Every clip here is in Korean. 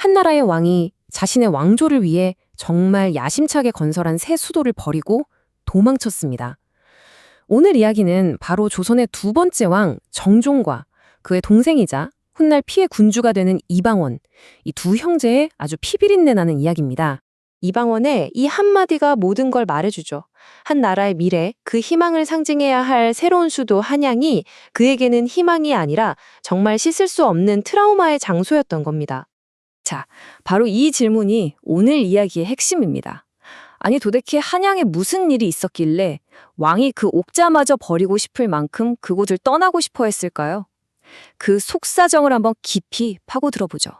한나라의 왕이 자신의 왕조를 위해 정말 야심차게 건설한 새 수도를 버리고 도망쳤습니다. 오늘 이야기는 바로 조선의 두 번째 왕 정종과 그의 동생이자 훗날 피해 군주가 되는 이방원, 이 두 형제의 아주 피비린내 나는 이야기입니다. 이방원의 이 한마디가 모든 걸 말해주죠. 한 나라의 미래, 그 희망을 상징해야 할 새로운 수도 한양이 그에게는 희망이 아니라 정말 씻을 수 없는 트라우마의 장소였던 겁니다. 자, 바로 이 질문이 오늘 이야기의 핵심입니다. 아니 도대체 한양에 무슨 일이 있었길래 왕이 그 옥자마저 버리고 싶을 만큼 그곳을 떠나고 싶어 했을까요? 그 속사정을 한번 깊이 파고 들어보죠.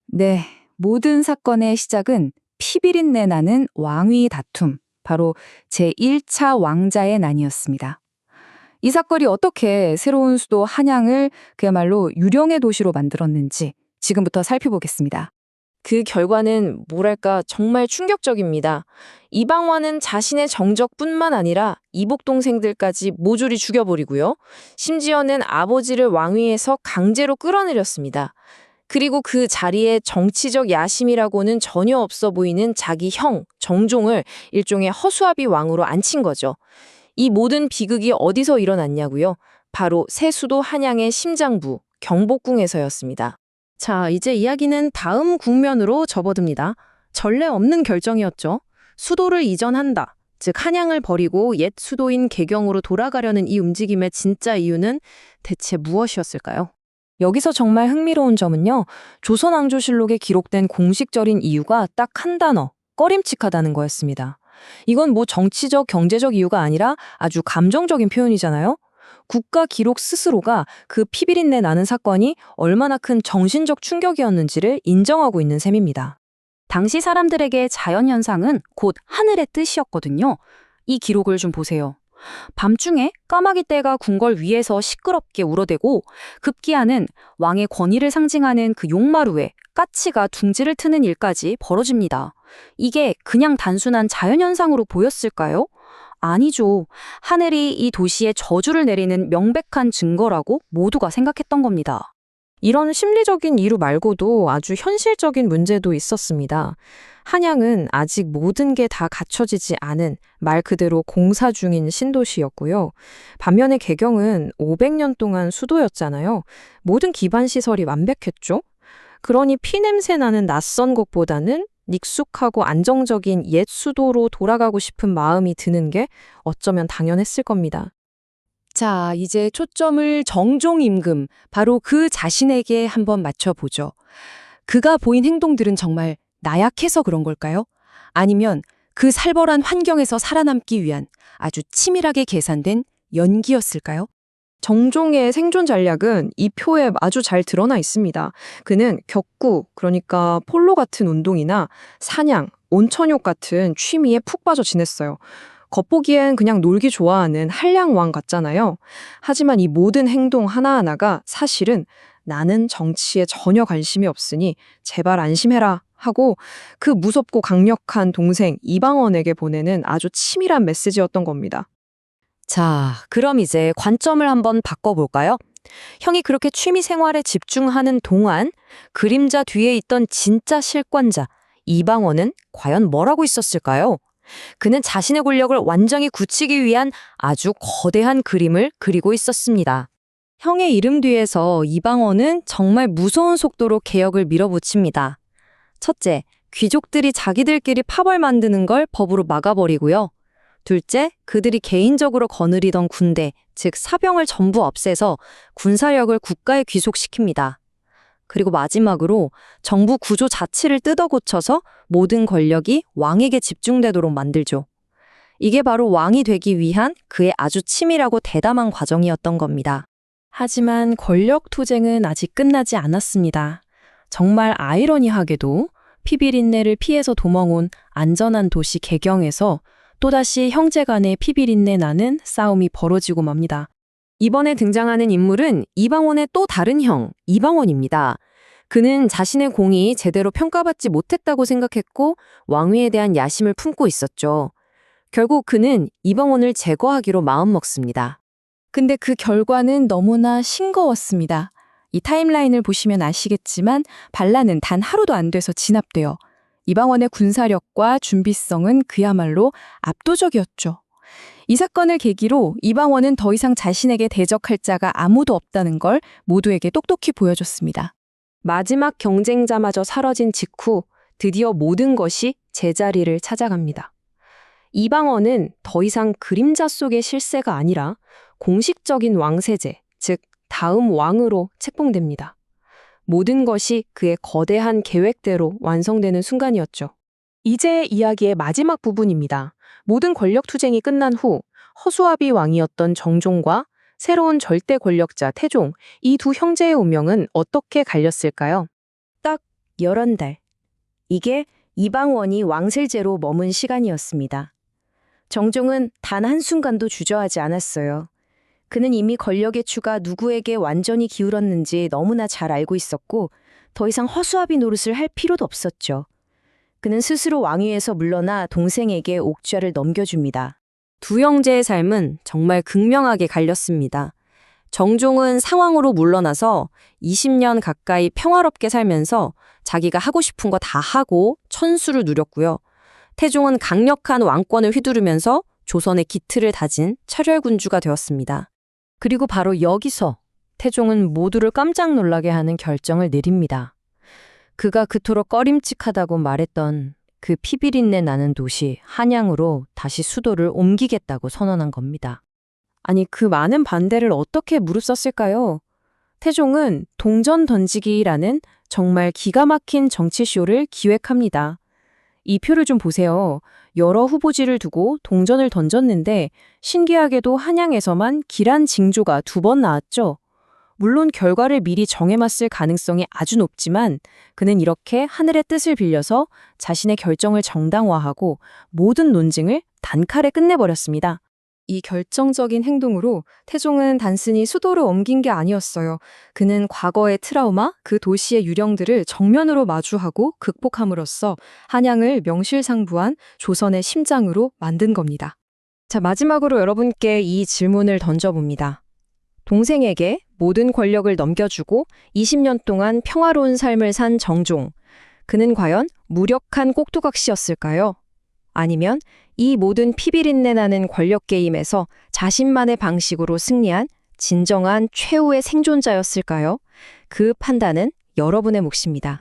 네, 모든 사건의 시작은 피비린내 나는 왕위 다툼, 바로 제1차 왕자의 난이었습니다. 이 사건이 어떻게 새로운 수도 한양을 그야말로 유령의 도시로 만들었는지 지금부터 살펴보겠습니다. 그 결과는 뭐랄까 정말 충격적입니다. 이방원은 자신의 정적뿐만 아니라 이복 동생들까지 모조리 죽여버리고요. 심지어는 아버지를 왕위에서 강제로 끌어내렸습니다. 그리고 그 자리에 정치적 야심이라고는 전혀 없어 보이는 자기 형, 정종을 일종의 허수아비 왕으로 앉힌 거죠. 이 모든 비극이 어디서 일어났냐고요? 바로 새 수도 한양의 심장부, 경복궁에서였습니다. 자, 이제 이야기는 다음 국면으로 접어듭니다. 전례 없는 결정이었죠. 수도를 이전한다. 즉 한양을 버리고 옛 수도인 개경으로 돌아가려는 이 움직임의 진짜 이유는 대체 무엇이었을까요? 여기서 정말 흥미로운 점은요. 조선왕조실록에 기록된 공식적인 이유가 딱 한 단어, 꺼림칙하다는 거였습니다. 이건 뭐 정치적, 경제적 이유가 아니라 아주 감정적인 표현이잖아요. 국가 기록 스스로가 그 피비린내 나는 사건이 얼마나 큰 정신적 충격이었는지를 인정하고 있는 셈입니다. 당시 사람들에게 자연현상은 곧 하늘의 뜻이었거든요. 이 기록을 좀 보세요. 밤중에 까마귀 떼가 궁궐 위에서 시끄럽게 울어대고 급기야는 왕의 권위를 상징하는 그 용마루에 까치가 둥지를 트는 일까지 벌어집니다. 이게 그냥 단순한 자연현상으로 보였을까요? 아니죠. 하늘이 이 도시에 저주를 내리는 명백한 증거라고 모두가 생각했던 겁니다. 이런 심리적인 이유 말고도 아주 현실적인 문제도 있었습니다. 한양은 아직 모든 게 다 갖춰지지 않은 말 그대로 공사 중인 신도시였고요. 반면에 개경은 500년 동안 수도였잖아요. 모든 기반 시설이 완벽했죠. 그러니 피냄새 나는 낯선 곳보다는 익숙하고 안정적인 옛 수도로 돌아가고 싶은 마음이 드는 게 어쩌면 당연했을 겁니다. 자, 이제 초점을 정종 임금, 바로 그 자신에게 한번 맞춰보죠. 그가 보인 행동들은 정말 나약해서 그런 걸까요? 아니면 그 살벌한 환경에서 살아남기 위한 아주 치밀하게 계산된 연기였을까요? 정종의 생존 전략은 이 표에 아주 잘 드러나 있습니다. 그는 격구, 그러니까 폴로 같은 운동이나 사냥, 온천욕 같은 취미에 푹 빠져 지냈어요. 겉보기엔 그냥 놀기 좋아하는 한량왕 같잖아요. 하지만 이 모든 행동 하나하나가 사실은 나는 정치에 전혀 관심이 없으니 제발 안심해라 하고 그 무섭고 강력한 동생 이방원에게 보내는 아주 치밀한 메시지였던 겁니다. 자, 그럼 이제 관점을 한번 바꿔볼까요? 형이 그렇게 취미 생활에 집중하는 동안 그림자 뒤에 있던 진짜 실권자 이방원은 과연 뭘 하고 있었을까요? 그는 자신의 권력을 완전히 굳히기 위한 아주 거대한 그림을 그리고 있었습니다. 형의 이름 뒤에서 이방원은 정말 무서운 속도로 개혁을 밀어붙입니다. 첫째, 귀족들이 자기들끼리 파벌 만드는 걸 법으로 막아버리고요. 둘째, 그들이 개인적으로 거느리던 군대, 즉 사병을 전부 없애서 군사력을 국가에 귀속시킵니다. 그리고 마지막으로 정부 구조 자체를 뜯어 고쳐서 모든 권력이 왕에게 집중되도록 만들죠. 이게 바로 왕이 되기 위한 그의 아주 치밀하고 대담한 과정이었던 겁니다. 하지만 권력 투쟁은 아직 끝나지 않았습니다. 정말 아이러니하게도 피비린내를 피해서 도망온 안전한 도시 개경에서 또다시 형제 간의 피비린내 나는 싸움이 벌어지고 맙니다. 이번에 등장하는 인물은 이방원의 또 다른 형, 이방원입니다. 그는 자신의 공이 제대로 평가받지 못했다고 생각했고 왕위에 대한 야심을 품고 있었죠. 결국 그는 이방원을 제거하기로 마음먹습니다. 근데 그 결과는 너무나 싱거웠습니다. 이 타임라인을 보시면 아시겠지만 반란은 단 하루도 안 돼서 진압돼요. 이방원의 군사력과 준비성은 그야말로 압도적이었죠. 이 사건을 계기로 이방원은 더 이상 자신에게 대적할 자가 아무도 없다는 걸 모두에게 똑똑히 보여줬습니다. 마지막 경쟁자마저 사라진 직후 드디어 모든 것이 제자리를 찾아갑니다. 이방원은 더 이상 그림자 속의 실세가 아니라 공식적인 왕세제, 즉 다음 왕으로 책봉됩니다. 모든 것이 그의 거대한 계획대로 완성되는 순간이었죠. 이제 이야기의 마지막 부분입니다. 모든 권력 투쟁이 끝난 후 허수아비 왕이었던 정종과 새로운 절대 권력자 태종, 이 두 형제의 운명은 어떻게 갈렸을까요? 딱 11달. 이게 이방원이 왕실제로 머문 시간이었습니다. 정종은 단 한순간도 주저하지 않았어요. 그는 이미 권력의 추가 누구에게 완전히 기울었는지 너무나 잘 알고 있었고 더 이상 허수아비 노릇을 할 필요도 없었죠. 그는 스스로 왕위에서 물러나 동생에게 옥좌를 넘겨줍니다. 두 형제의 삶은 정말 극명하게 갈렸습니다. 정종은 상황으로 물러나서 20년 가까이 평화롭게 살면서 자기가 하고 싶은 거 다 하고 천수를 누렸고요. 태종은 강력한 왕권을 휘두르면서 조선의 기틀을 다진 철혈군주가 되었습니다. 그리고 바로 여기서 태종은 모두를 깜짝 놀라게 하는 결정을 내립니다. 그가 그토록 꺼림칙하다고 말했던 그 피비린내 나는 도시 한양으로 다시 수도를 옮기겠다고 선언한 겁니다. 아니, 그 많은 반대를 어떻게 무릅썼을까요? 태종은 동전 던지기라는 정말 기가 막힌 정치쇼를 기획합니다. 이 표를 좀 보세요. 여러 후보지를 두고 동전을 던졌는데 신기하게도 한양에서만 기란 징조가 2번 나왔죠. 물론 결과를 미리 정해놨을 가능성이 아주 높지만 그는 이렇게 하늘의 뜻을 빌려서 자신의 결정을 정당화하고 모든 논쟁을 단칼에 끝내버렸습니다. 이 결정적인 행동으로 태종은 단순히 수도를 옮긴 게 아니었어요. 그는 과거의 트라우마, 그 도시의 유령들을 정면으로 마주하고 극복함으로써 한양을 명실상부한 조선의 심장으로 만든 겁니다. 자, 마지막으로 여러분께 이 질문을 던져봅니다. 동생에게 모든 권력을 넘겨주고 20년 동안 평화로운 삶을 산 정종. 그는 과연 무력한 꼭두각시였을까요? 아니면 이 모든 피비린내 나는 권력 게임에서 자신만의 방식으로 승리한 진정한 최후의 생존자였을까요? 그 판단은 여러분의 몫입니다.